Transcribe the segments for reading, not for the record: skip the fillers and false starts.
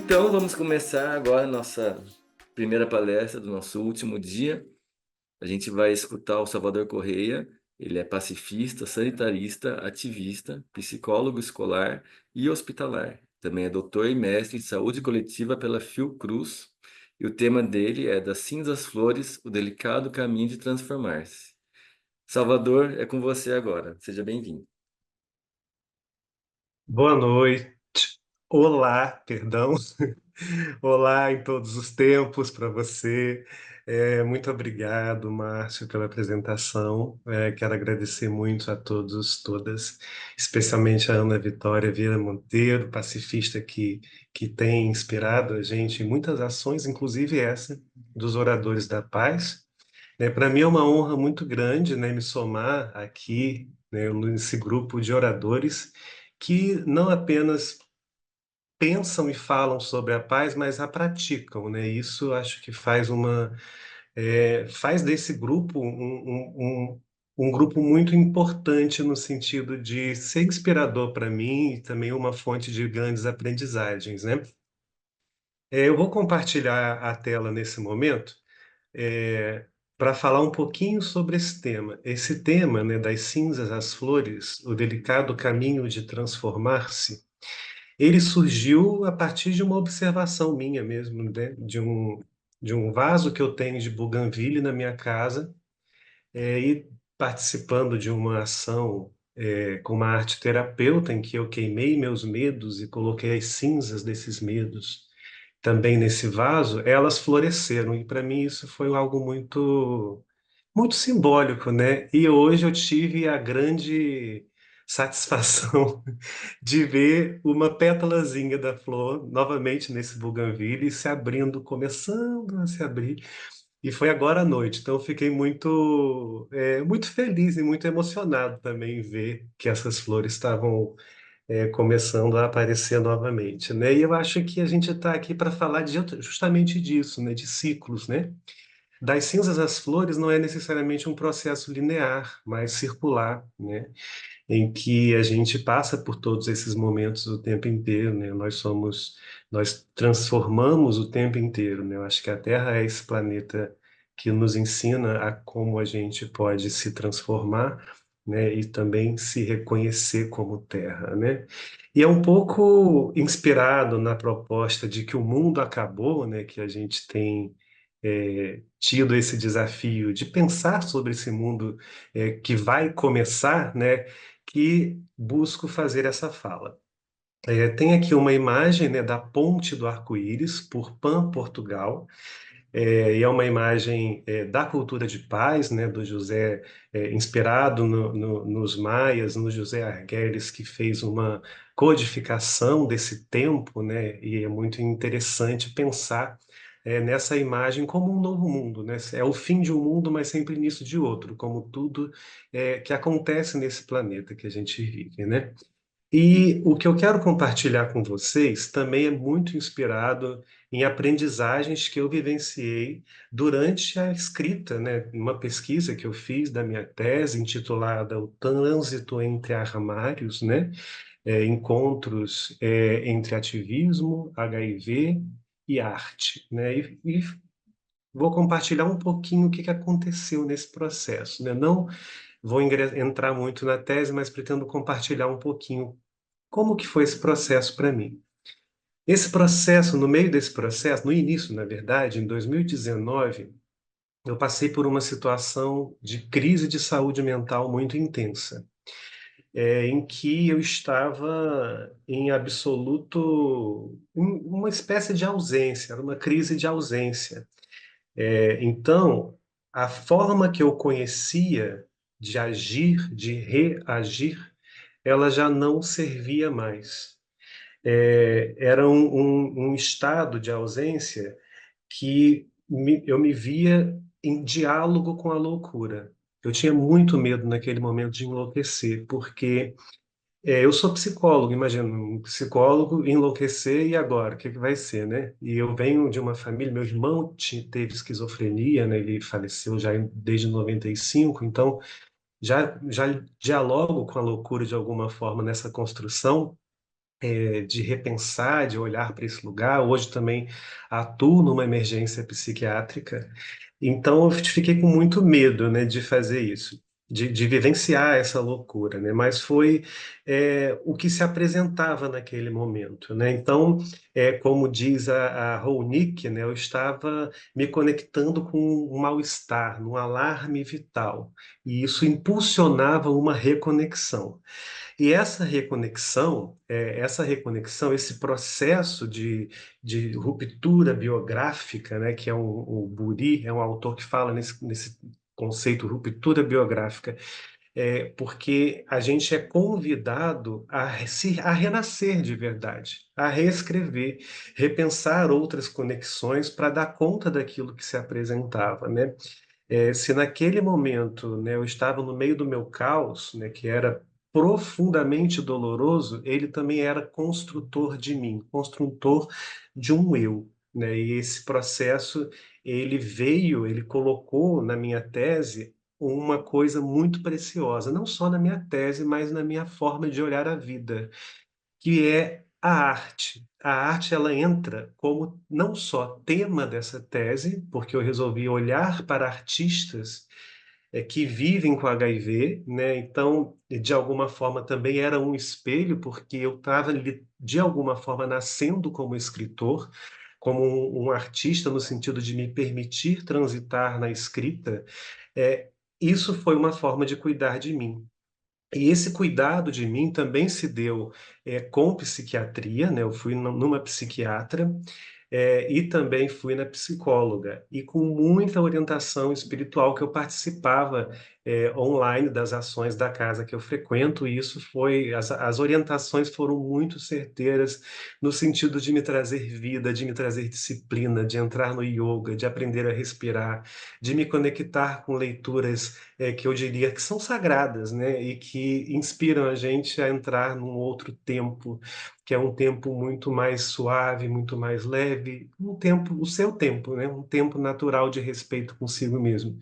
Então, vamos começar agora a nossa primeira palestra do nosso último dia. A gente vai escutar o Salvador Correia. Ele é pacifista, sanitarista, ativista, psicólogo escolar e hospitalar. Também é doutor e mestre em saúde coletiva pela Fiocruz. E o tema dele é Das cinzas às flores, o delicado caminho de transformar-se. Salvador, é com você agora. Seja bem-vindo. Boa noite. Olá, perdão. Olá em todos os tempos para você. Muito obrigado, Márcio, pela apresentação. Quero agradecer muito a todos, todas, especialmente a Ana Vitória Vieira Monteiro, pacifista que tem inspirado a gente em muitas ações, inclusive essa dos Oradores da Paz. Para mim é uma honra muito grande, né, me somar aqui, né, nesse grupo de oradores que não apenas pensam e falam sobre a paz, mas a praticam, né? Isso acho que faz desse grupo um grupo muito importante no sentido de ser inspirador para mim e também uma fonte de grandes aprendizagens, né? Eu vou compartilhar a tela nesse momento para falar um pouquinho sobre esse tema. Esse tema, né, das cinzas às flores, o delicado caminho de transformar-se. Ele surgiu a partir de uma observação minha mesmo, né? De um vaso que eu tenho de bougainville na minha casa, e participando de uma ação com uma arte terapeuta em que eu queimei meus medos e coloquei as cinzas desses medos também nesse vaso, elas floresceram. E para mim isso foi algo muito simbólico, né? E hoje eu tive a grande satisfação de ver uma pétalazinha da flor novamente nesse bougainville se abrindo, começando a se abrir. E foi agora à noite, então eu fiquei muito feliz e muito emocionado também em ver que essas flores estavam começando a aparecer novamente, né? E eu acho que a gente está aqui para falar justamente disso, né? De ciclos, né? Das cinzas às flores não é necessariamente um processo linear, mas circular, né? Em que a gente passa por todos esses momentos o tempo inteiro, né? Nós transformamos o tempo inteiro, né? Eu acho que a Terra é esse planeta que nos ensina a como a gente pode se transformar, né? E também se reconhecer como Terra, né? E é um pouco inspirado na proposta de que o mundo acabou, né? Que a gente tem tido esse desafio de pensar sobre esse mundo que vai começar, né? Que busco fazer essa fala. Tem aqui uma imagem, né, da Ponte do Arco-Íris, por Pan, Portugal, e é uma imagem da cultura de paz, né, do José, inspirado nos maias, no José Argüelles, que fez uma codificação desse tempo, né, e é muito interessante pensar nessa imagem como um novo mundo, né? É o fim de um mundo, mas sempre início de outro, como tudo que acontece nesse planeta que a gente vive, né? E o que eu quero compartilhar com vocês também é muito inspirado em aprendizagens que eu vivenciei durante a escrita, né, uma pesquisa que eu fiz da minha tese intitulada O Trânsito entre Armários, né, encontros entre ativismo, HIV e arte, né, e vou compartilhar um pouquinho o que que aconteceu nesse processo, né? Não vou entrar muito na tese, mas pretendo compartilhar um pouquinho como que foi esse processo para mim? Esse processo, no meio desse processo, no início, na verdade, em 2019, eu passei por uma situação de crise de saúde mental muito intensa, em que eu estava em uma espécie de ausência, era uma crise de ausência. Então, a forma que eu conhecia de agir, de reagir, ela já não servia mais. Era um estado de ausência que eu me via em diálogo com a loucura. Eu tinha muito medo naquele momento de enlouquecer, porque eu sou psicólogo, imagina, um psicólogo enlouquecer e agora, o que que vai ser, né? E eu venho de uma família, meu irmão teve esquizofrenia, né? Ele faleceu já desde 95, então já dialogo com a loucura de alguma forma nessa construção. de repensar, de olhar para esse lugar. Hoje também atuo numa emergência psiquiátrica, então eu fiquei com muito medo, né, de fazer isso, de vivenciar essa loucura, né? Mas foi o que se apresentava naquele momento, né? Então, como diz a Ronick, né, eu estava me conectando com um mal-estar, num alarme vital, e isso impulsionava uma reconexão. E essa reconexão, esse processo de ruptura biográfica, né, que é o Buri, é um autor que fala nesse conceito ruptura biográfica, porque a gente é convidado a renascer de verdade, a reescrever, repensar outras conexões para dar conta daquilo que se apresentava, né? Se naquele momento, né, eu estava no meio do meu caos, né, que era profundamente doloroso, ele também era construtor de mim, construtor de um eu, né? E esse processo, ele colocou na minha tese uma coisa muito preciosa, não só na minha tese, mas na minha forma de olhar a vida, que é a arte. A arte ela entra como não só tema dessa tese, porque eu resolvi olhar para artistas que vivem com HIV, né? Então, de alguma forma também era um espelho, porque eu estava de alguma forma nascendo como escritor, como um artista no sentido de me permitir transitar na escrita. É, isso foi uma forma de cuidar de mim. E esse cuidado de mim também se deu com psiquiatria, né? Eu fui numa psiquiatra, e também fui na psicóloga, e com muita orientação espiritual que eu participava online das ações da casa que eu frequento, e isso as orientações foram muito certeiras no sentido de me trazer vida, de me trazer disciplina, de entrar no yoga, de aprender a respirar, de me conectar com leituras que eu diria que são sagradas, né? E que inspiram a gente a entrar num outro tempo, que é um tempo muito mais suave, muito mais leve, um tempo, o seu tempo, né? Um tempo natural de respeito consigo mesmo.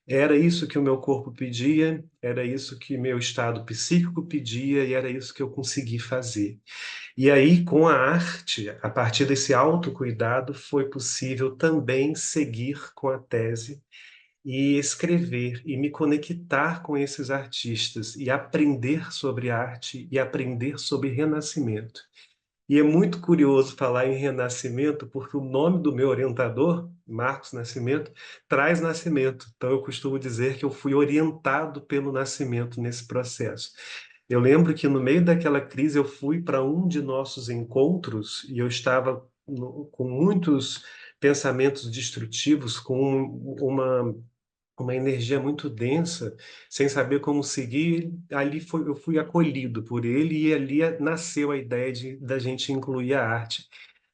Era isso que o meu corpo pedia, era isso que meu estado psíquico pedia e era isso que eu consegui fazer. E aí, com a arte, a partir desse autocuidado, foi possível também seguir com a tese e escrever e me conectar com esses artistas e aprender sobre arte e aprender sobre renascimento. E é muito curioso falar em renascimento, porque o nome do meu orientador, Marcos Nascimento, traz nascimento. Então eu costumo dizer que eu fui orientado pelo nascimento nesse processo. Eu lembro que no meio daquela crise eu fui para um de nossos encontros e eu estava com muitos pensamentos destrutivos, com uma energia muito densa, sem saber como seguir. Eu fui acolhido por ele e ali nasceu a ideia da gente incluir a arte.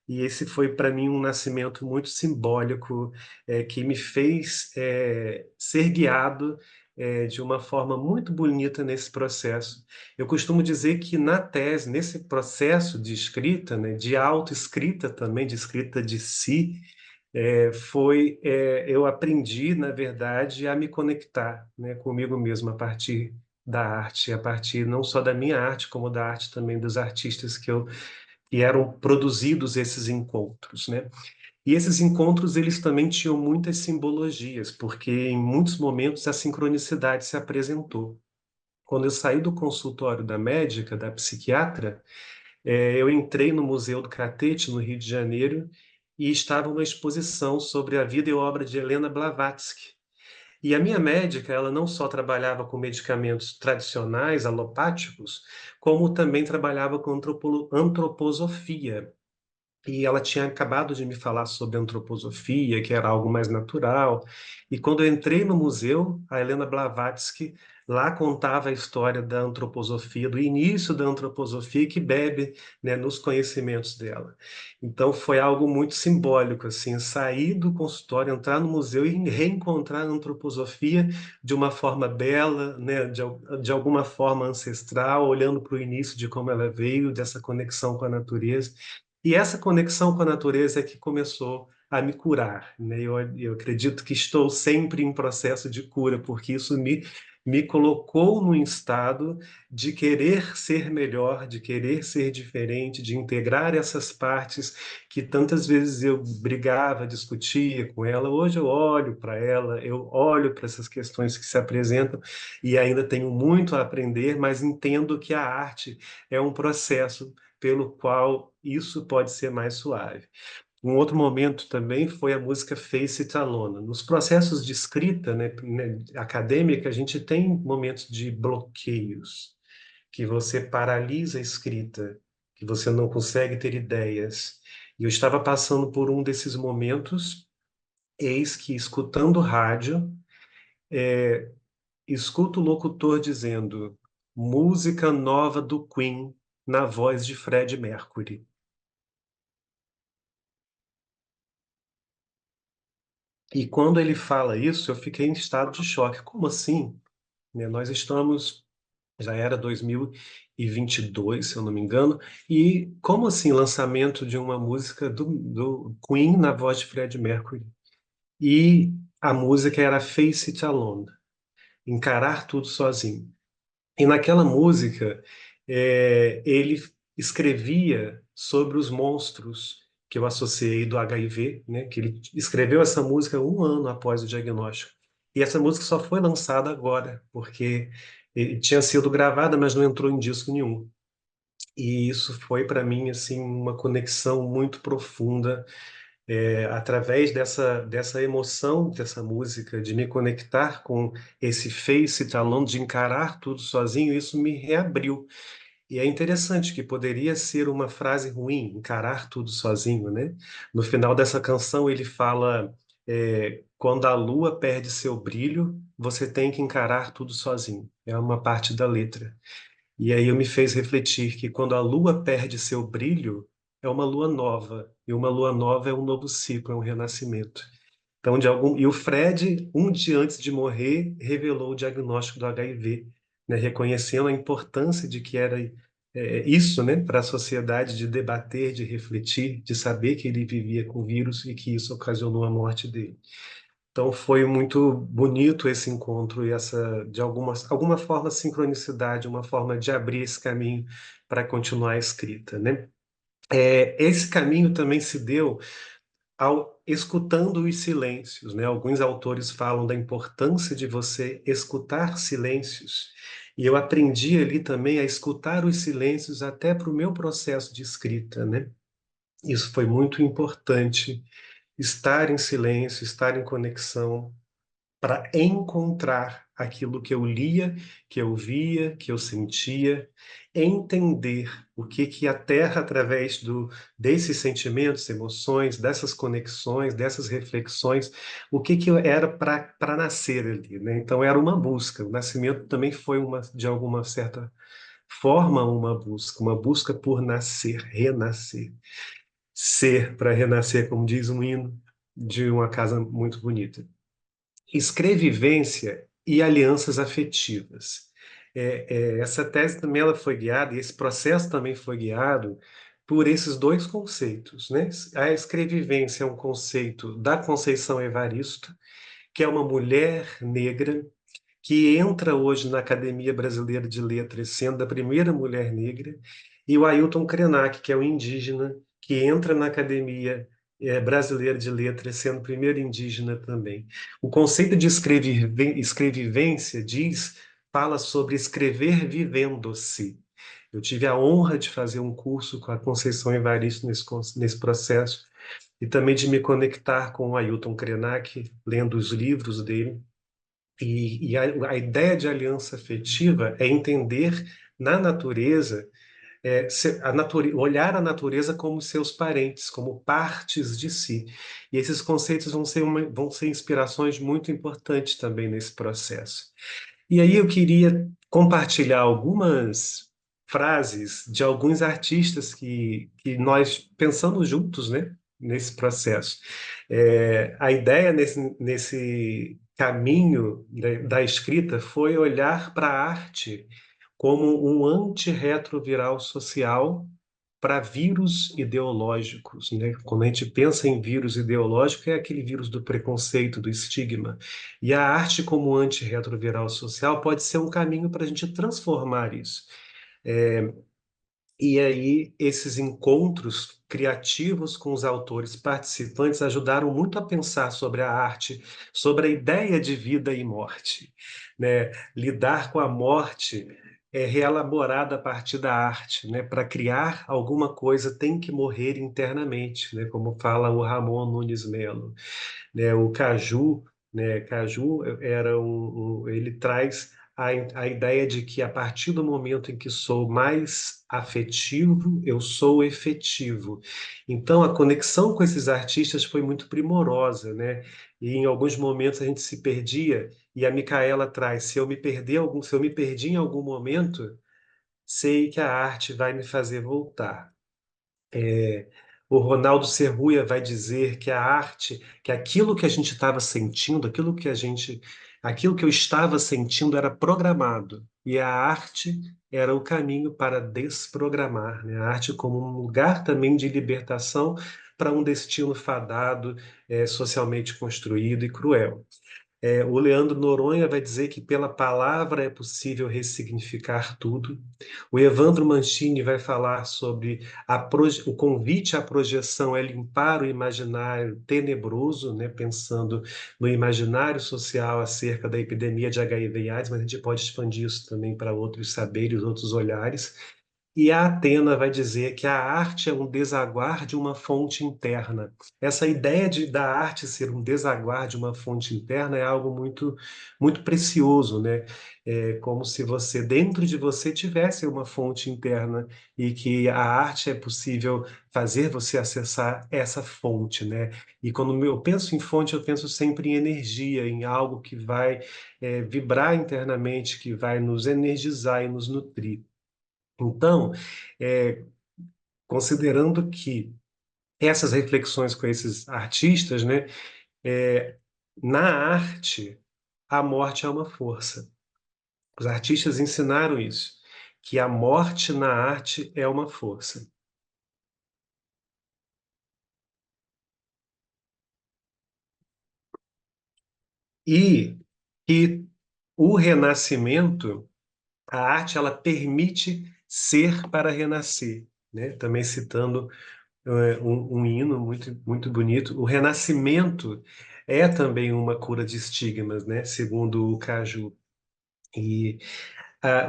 E esse foi para mim um nascimento muito simbólico, que me fez ser guiado de uma forma muito bonita nesse processo. Eu costumo dizer que na tese, nesse processo de escrita, né, de autoescrita também, de escrita de si, eu aprendi, na verdade, a me conectar, né, comigo mesmo a partir da arte, a partir não só da minha arte, como da arte também dos artistas que eram produzidos esses encontros, né? E esses encontros, eles também tinham muitas simbologias, porque em muitos momentos a sincronicidade se apresentou. Quando eu saí do consultório da médica, da psiquiatra, eu entrei no Museu do Catete, no Rio de Janeiro, e estava uma exposição sobre a vida e obra de Helena Blavatsky. E a minha médica, ela não só trabalhava com medicamentos tradicionais, alopáticos, como também trabalhava com antroposofia. E ela tinha acabado de me falar sobre antroposofia, que era algo mais natural. E quando eu entrei no museu, a Helena Blavatsky lá contava a história da antroposofia, do início da antroposofia, que bebe, né, nos conhecimentos dela. Então foi algo muito simbólico, assim, sair do consultório, entrar no museu e reencontrar a antroposofia de uma forma bela, né, de alguma forma ancestral, olhando para o início de como ela veio, dessa conexão com a natureza. E essa conexão com a natureza é que começou a me curar, né? Eu acredito que estou sempre em processo de cura, porque isso me colocou num estado de querer ser melhor, de querer ser diferente, de integrar essas partes que tantas vezes eu brigava, discutia com ela. Hoje eu olho para ela, eu olho para essas questões que se apresentam e ainda tenho muito a aprender, mas entendo que a arte é um processo pelo qual isso pode ser mais suave. Um outro momento também foi a música Face It Alone. Nos processos de escrita, acadêmica, a gente tem momentos de bloqueios, que você paralisa a escrita, que você não consegue ter ideias. E eu estava passando por um desses momentos, eis que, escutando rádio, escuto o locutor dizendo música nova do Queen, na voz de Freddie Mercury. E quando ele fala isso, eu fiquei em estado de choque. Como assim? Nós estamos, já era 2022, se eu não me engano, e como assim lançamento de uma música do Queen na voz de Freddie Mercury? E a música era Face It Alone, encarar tudo sozinho. E naquela música, ele escrevia sobre os monstros que eu associei do HIV, né? Que ele escreveu essa música um ano após o diagnóstico. E essa música só foi lançada agora, porque tinha sido gravada, mas não entrou em disco nenhum. E isso foi para mim assim uma conexão muito profunda, através dessa emoção dessa música, de me conectar com esse face talão, de encarar tudo sozinho. Isso me reabriu. E é interessante que poderia ser uma frase ruim, encarar tudo sozinho, né? No final dessa canção ele fala, quando a lua perde seu brilho, você tem que encarar tudo sozinho. É uma parte da letra. E aí eu me fez refletir que quando a lua perde seu brilho, é uma lua nova. E uma lua nova é um novo ciclo, é um renascimento. Então, e o Fred, um dia antes de morrer, revelou o diagnóstico do HIV, né, reconhecendo a importância de que era isso, né, para a sociedade, de debater, de refletir, de saber que ele vivia com o vírus e que isso ocasionou a morte dele. Então foi muito bonito esse encontro e essa, de alguma forma, sincronicidade, uma forma de abrir esse caminho para continuar a escrita, né? Esse caminho também se deu escutando os silêncios, né? Alguns autores falam da importância de você escutar silêncios, e eu aprendi ali também a escutar os silêncios até para o meu processo de escrita, né? Isso foi muito importante, estar em silêncio, estar em conexão, para encontrar aquilo que eu lia, que eu via, que eu sentia, entender o que que a Terra, através desses sentimentos, emoções, dessas conexões, dessas reflexões, o que que era para nascer ali, né? Então era uma busca. O nascimento também foi de alguma certa forma uma busca por nascer, renascer, ser para renascer, como diz um hino de uma casa muito bonita. Escrevivência e alianças afetivas. Essa tese também ela foi guiada, e esse processo também foi guiado por esses dois conceitos, né? A escrevivência é um conceito da Conceição Evaristo, que é uma mulher negra que entra hoje na Academia Brasileira de Letras, sendo a primeira mulher negra, e o Ailton Krenak, que é um indígena, que entra na Academia Brasileira de Letras, sendo o primeiro indígena também. O conceito de escrevivência fala sobre escrever vivendo-se. Eu tive a honra de fazer um curso com a Conceição Evaristo nesse processo, e também de me conectar com o Ailton Krenak, lendo os livros dele. E a ideia de aliança afetiva é entender na natureza, olhar a natureza como seus parentes, como partes de si. E esses conceitos vão ser inspirações muito importantes também nesse processo. E aí eu queria compartilhar algumas frases de alguns artistas que nós pensamos juntos, né, nesse processo. A ideia nesse caminho da escrita foi olhar para a arte como um antirretroviral social para vírus ideológicos, né? Quando a gente pensa em vírus ideológico, é aquele vírus do preconceito, do estigma. E a arte, como antirretroviral social, pode ser um caminho para a gente transformar isso. E aí, esses encontros criativos com os autores participantes ajudaram muito a pensar sobre a arte, sobre a ideia de vida e morte, né? Lidar com a morte é reelaborada a partir da arte, né? Para criar alguma coisa tem que morrer internamente, né? Como fala o Ramon Nunes Melo, né? O Caju, né? Caju era ele traz a ideia de que a partir do momento em que sou mais afetivo, eu sou efetivo. Então, a conexão com esses artistas foi muito primorosa, né? E em alguns momentos a gente se perdia, e a Micaela traz, se eu me perdi em algum momento, sei que a arte vai me fazer voltar. O Ronaldo Serruia vai dizer que a arte, que aquilo que a gente estava sentindo, aquilo que eu estava sentindo era programado, e a arte era o caminho para desprogramar, né? A arte como um lugar também de libertação para um destino fadado, socialmente construído e cruel. O Leandro Noronha vai dizer que pela palavra é possível ressignificar tudo. O Evandro Mancini vai falar sobre o convite à projeção é limpar o imaginário tenebroso, né, pensando no imaginário social acerca da epidemia de HIV e AIDS, mas a gente pode expandir isso também para outros saberes, outros olhares. E a Atena vai dizer que a arte é um desaguar de uma fonte interna. Essa ideia da arte ser um desaguar de uma fonte interna é algo muito, muito precioso, né? É como se você, dentro de você, tivesse uma fonte interna e que a arte é possível fazer você acessar essa fonte, né? E quando eu penso em fonte, eu penso sempre em energia, em algo que vai, vibrar internamente, que vai nos energizar e nos nutrir. Então, é, considerando que essas reflexões com esses artistas, né, é, na arte, a morte é uma força. Os artistas ensinaram isso, que a morte na arte é uma força. E que o renascimento, a arte, ela permite ser para renascer, né? Também citando um hino muito, muito bonito. O renascimento é também uma cura de estigmas, né? Segundo o Caju. E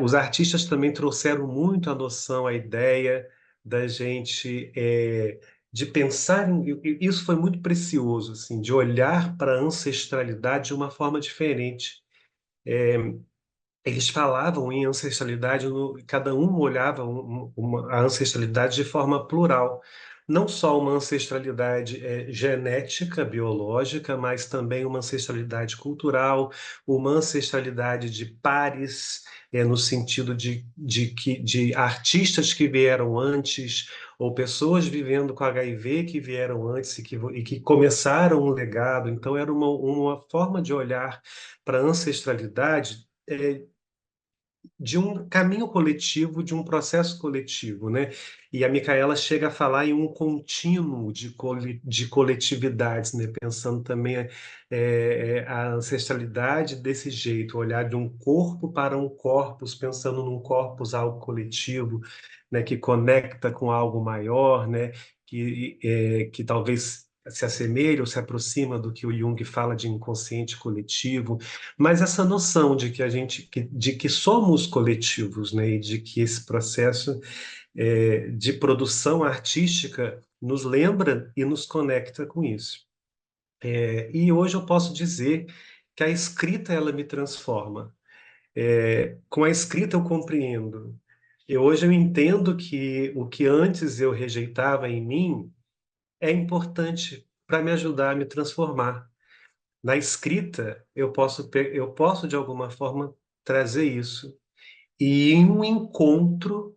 os artistas também trouxeram muito a noção, a ideia da gente de pensar isso foi muito precioso, assim, de olhar para a ancestralidade de uma forma diferente. Eles falavam em ancestralidade, cada um olhava a ancestralidade de forma plural. Não só uma ancestralidade genética, biológica, mas também uma ancestralidade cultural, uma ancestralidade de pares, no sentido de artistas que vieram antes, ou pessoas vivendo com HIV que vieram antes e que começaram um legado. Então, era uma forma de olhar para a ancestralidade de um caminho coletivo, de um processo coletivo, né? E a Micaela chega a falar em um contínuo de coletividades, né? Pensando também a ancestralidade desse jeito, olhar de um corpo para um corpus, pensando num corpus algo coletivo, né? Que conecta com algo maior, né? Que talvez se assemelha ou se aproxima do que o Jung fala de inconsciente coletivo, mas essa noção de que de que somos coletivos, né, e de que esse processo de produção artística nos lembra e nos conecta com isso. E hoje eu posso dizer que a escrita ela me transforma. Com a escrita eu compreendo. E hoje eu entendo que o que antes eu rejeitava em mim é importante para me ajudar a me transformar. Na escrita, eu posso de alguma forma trazer isso. E em um encontro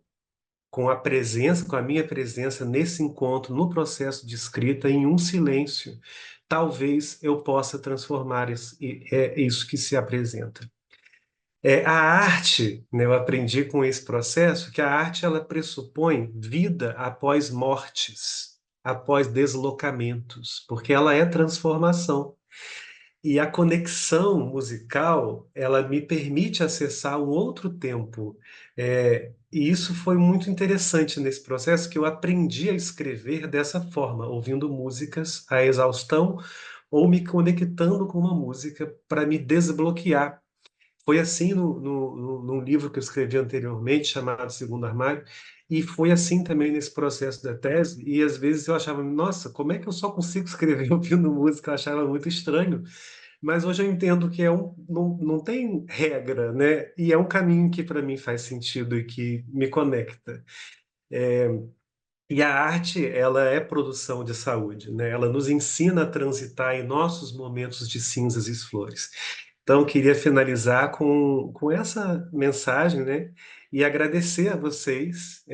com a presença, com a minha presença nesse encontro, no processo de escrita, em um silêncio, talvez eu possa transformar isso que se apresenta. A arte, né, eu aprendi com esse processo que a arte ela pressupõe vida após mortes, após deslocamentos, porque ela é transformação. E a conexão musical, ela me permite acessar um outro tempo. E isso foi muito interessante nesse processo, que eu aprendi a escrever dessa forma, ouvindo músicas à exaustão ou me conectando com uma música para me desbloquear. Foi assim num livro que eu escrevi anteriormente, chamado Segundo Armário, e foi assim também nesse processo da tese. E às vezes eu achava, nossa, como é que eu só consigo escrever ouvindo música? Eu achava muito estranho. Mas hoje eu entendo que não tem regra, né? E é um caminho que para mim faz sentido e que me conecta. E a arte, ela é produção de saúde, né? Ela nos ensina a transitar em nossos momentos de cinzas e flores. Então, eu queria finalizar com essa mensagem, né? E agradecer a vocês,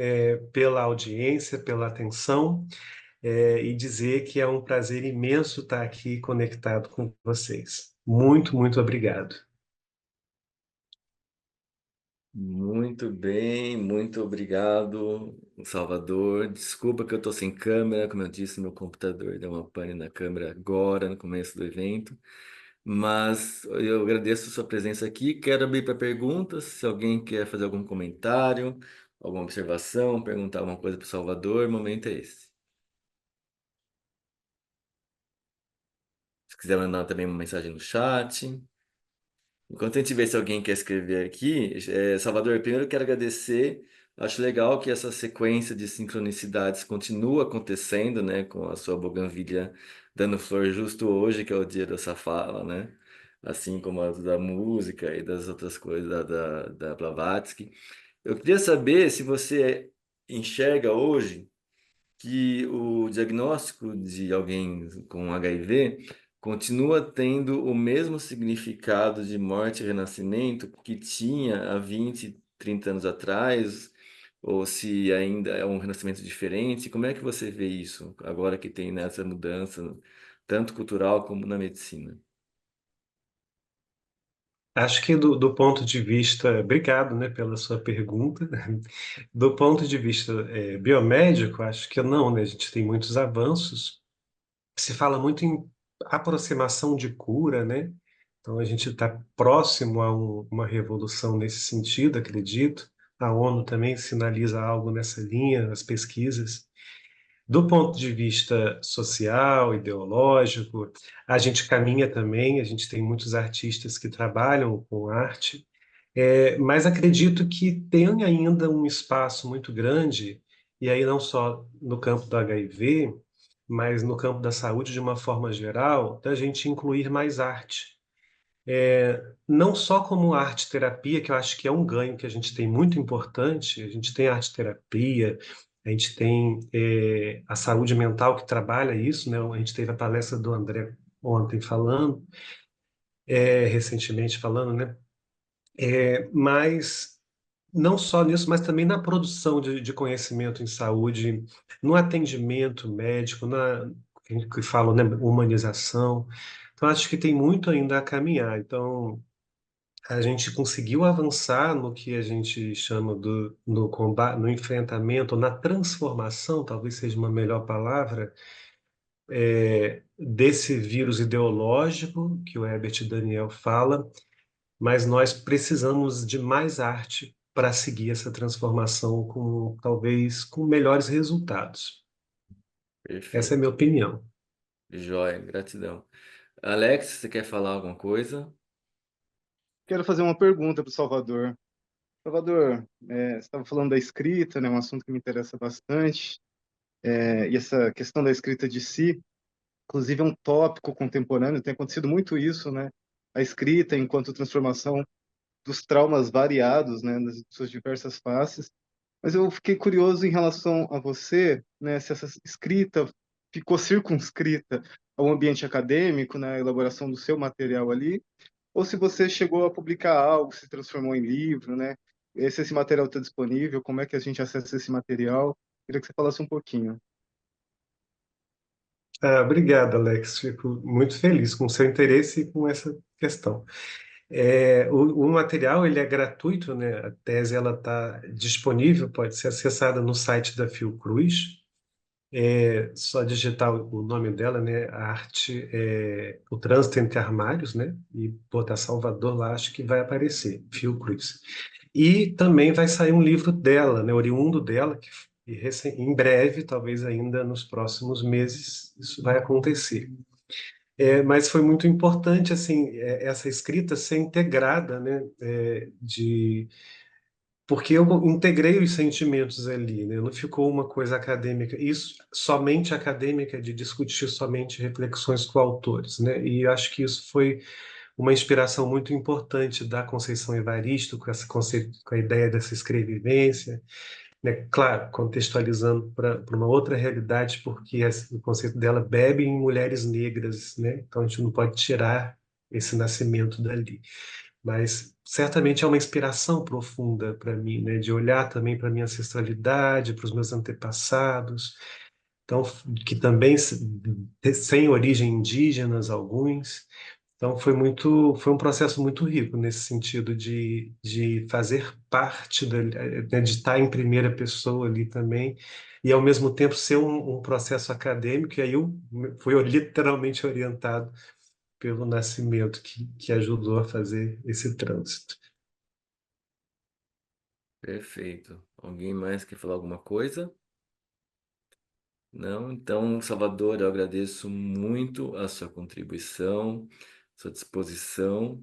pela audiência, pela atenção, e dizer que é um prazer imenso estar aqui conectado com vocês. Muito, muito obrigado. Muito bem, muito obrigado, Salvador. Desculpa que eu estou sem câmera, como eu disse, meu computador deu uma pane na câmera agora, no começo do evento. Mas eu agradeço a sua presença aqui. Quero abrir para perguntas. Se alguém quer fazer algum comentário, alguma observação, perguntar alguma coisa para o Salvador, o momento é esse. Se quiser mandar também uma mensagem no chat. Enquanto a gente vê se alguém quer escrever aqui, Salvador, primeiro eu quero agradecer. Acho legal que essa sequência de sincronicidades continua acontecendo, né, com a sua buganvília dando flor justo hoje, que é o dia dessa fala, né? Assim como a da música e das outras coisas da Blavatsky. Eu queria saber se você enxerga hoje que o diagnóstico de alguém com HIV continua tendo o mesmo significado de morte e renascimento que tinha há 20, 30 anos atrás, ou se ainda é um renascimento diferente. Como é que você vê isso agora que tem nessa mudança, tanto cultural como na medicina? Acho que do ponto de vista, obrigado, né, pela sua pergunta. Do ponto de vista, biomédico, acho que não, né? A gente tem muitos avanços. Se fala muito em aproximação de cura, né? Então a gente está próximo a uma revolução nesse sentido, acredito. A ONU também sinaliza algo nessa linha, as pesquisas. Do ponto de vista social, ideológico, a gente caminha também, a gente tem muitos artistas que trabalham com arte, mas acredito que tem ainda um espaço muito grande, e aí não só no campo do HIV, mas no campo da saúde de uma forma geral, da gente incluir mais arte. Não só como arte-terapia, que eu acho que é um ganho que a gente tem muito importante, a gente tem arte-terapia, a gente tem a saúde mental que trabalha isso, né? A gente teve a palestra do André ontem falando, recentemente falando, né? Mas não só nisso, mas também na produção de conhecimento em saúde, no atendimento médico, que falam, né, humanização. Então, acho que tem muito ainda a caminhar. Então, a gente conseguiu avançar no que a gente chama no combate, no enfrentamento, na transformação, talvez seja uma melhor palavra, desse vírus ideológico que o Herbert Daniel fala, mas nós precisamos de mais arte para seguir essa transformação com talvez com melhores resultados. Essa é a minha Perfeito. opinião. Joia, gratidão. Alex, você quer falar alguma coisa? Quero fazer uma pergunta para o Salvador. Salvador, você estava falando da escrita, né, um assunto que me interessa bastante, e essa questão da escrita de si, inclusive é um tópico contemporâneo, tem acontecido muito isso, né, a escrita enquanto transformação dos traumas variados, né, nas suas diversas faces. Mas eu fiquei curioso em relação a você, né, se essa escrita ficou circunscrita ao ambiente acadêmico, na elaboração do seu material ali, ou se você chegou a publicar algo, se transformou em livro, né? Se esse material está disponível, como é que a gente acessa esse material? Queria que você falasse um pouquinho. Obrigado, Alex. Fico muito feliz com o seu interesse e com essa questão. O material ele é gratuito, né? A tese ela está disponível, pode ser acessada no site da Fiocruz. É só digitar o nome dela, né? A arte, o trânsito entre armários, né? E botar Salvador lá, acho que vai aparecer, Fiocruz. E também vai sair um livro dela, né? Oriundo dela, em breve, talvez ainda nos próximos meses, isso vai acontecer. Mas foi muito importante assim essa escrita ser integrada, né? Porque eu integrei os sentimentos ali, né? Não ficou uma coisa acadêmica, isso somente acadêmica de discutir somente reflexões com autores, né? E acho que isso foi uma inspiração muito importante da Conceição Evaristo com essa com a ideia dessa escrevivência, né? Claro, contextualizando para uma outra realidade, porque o conceito dela bebe em mulheres negras, né? Então a gente não pode tirar esse nascimento dali. Mas certamente é uma inspiração profunda para mim, né? De olhar também para minha ancestralidade, para os meus antepassados, então que também sem origem indígenas alguns. Então foi um processo muito rico nesse sentido de fazer parte né, de estar em primeira pessoa ali também e ao mesmo tempo ser um processo acadêmico. E aí eu fui literalmente orientado pelo Nascimento que ajudou a fazer esse trânsito. Perfeito. Alguém mais quer falar alguma coisa? Não? Então, Salvador, eu agradeço muito a sua contribuição, sua disposição.